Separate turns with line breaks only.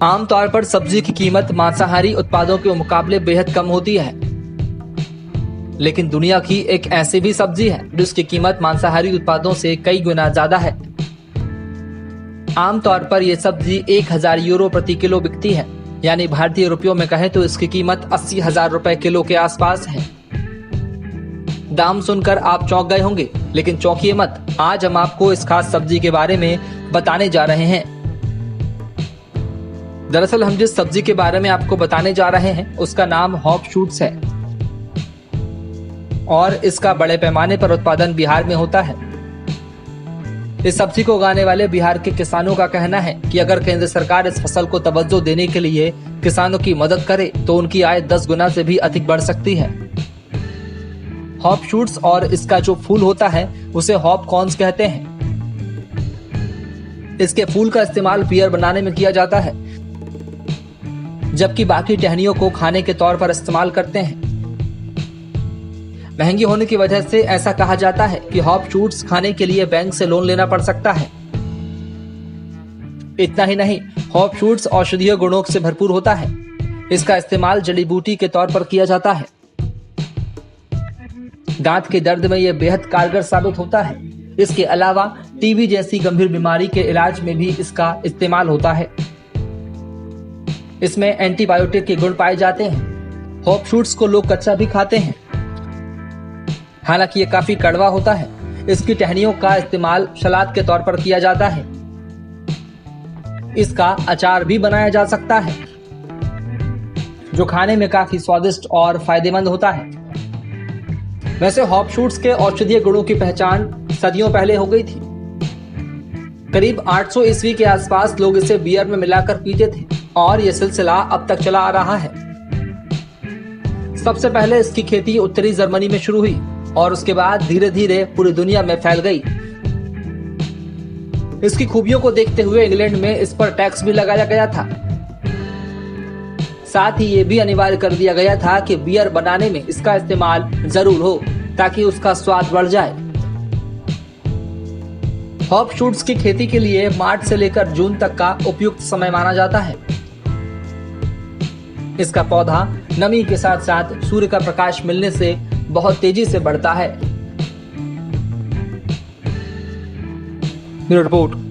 आमतौर पर सब्जी की कीमत मांसाहारी उत्पादों के मुकाबले बेहद कम होती है, लेकिन दुनिया की एक ऐसी भी सब्जी है जिसकी कीमत मांसाहारी उत्पादों से कई गुना ज्यादा है। आमतौर पर यह सब्जी 1000 यूरो प्रति किलो बिकती है, यानी भारतीय रुपयों में कहें तो इसकी कीमत 80,000 रुपए किलो के आसपास है। दाम सुनकर आप चौंक गए होंगे, लेकिन चौंकिए मत। आज हम आपको इस खास सब्जी के बारे में बताने जा रहे हैं। दरअसल हम जिस सब्जी के बारे में आपको बताने जा रहे हैं उसका नाम हॉप शूट्स है और इसका बड़े पैमाने पर उत्पादन बिहार में होता है। इस सब्जी को उगाने वाले बिहार के किसानों का कहना है कि अगर केंद्र सरकार इस फसल को तवज्जो देने के लिए किसानों की मदद करे तो उनकी आय 10 गुना से भी अधिक बढ़ सकती है। हॉप शूट्स और इसका जो फूल होता है उसे हॉप कॉर्न्स कहते हैं। इसके फूल का इस्तेमाल बियर बनाने में किया जाता है, जबकि बाकी टहनियों को खाने के तौर पर इस्तेमाल करते हैं। महंगी होने की वजह से ऐसा कहा जाता है कि हॉप शूट्स खाने के लिए बैंक से लोन लेना पड़ सकता है। इतना ही नहीं, हॉप शूट्स औषधीय गुणों से भरपूर होता है। इसका इस्तेमाल जड़ी बूटी के तौर पर किया जाता है। दांत के दर्द में यह बेहद कारगर साबित होता है। इसके अलावा टीबी जैसी गंभीर बीमारी के इलाज में भी इसका इस्तेमाल होता है। इसमें एंटीबायोटिक के गुण पाए जाते हैं। हॉप शूट्स को लोग कच्चा भी खाते हैं, हालांकि ये काफी कड़वा होता है। इसकी टहनियों का इस्तेमाल सलाद के तौर पर किया जाता है। इसका अचार भी बनाया जा सकता है, जो खाने में काफी स्वादिष्ट और फायदेमंद होता है। वैसे हॉप शूट्स के औषधीय गुणों की पहचान सदियों पहले हो गई थी। करीब 800 ईस्वी के आसपास लोग इसे बियर में मिलाकर पीते थे और यह सिलसिला अब तक चला आ रहा है। सबसे पहले इसकी खेती उत्तरी जर्मनी में शुरू हुई और उसके बाद धीरे धीरे पूरी दुनिया में फैल गई। इसकी खूबियों को देखते हुए इंग्लैंड में इस पर टैक्स भी लगाया गया था। साथ ही ये भी अनिवार्य कर दिया गया था कि बियर बनाने में इसका इस्तेमाल जरूर हो, ताकि उसका स्वाद बढ़ जाए। हॉप शूट्स की खेती के लिए मार्च से लेकर जून तक का उपयुक्त समय माना जाता है। इसका पौधा नमी के साथ साथ सूर्य का प्रकाश मिलने से बहुत तेजी से बढ़ता है। रिपोर्ट।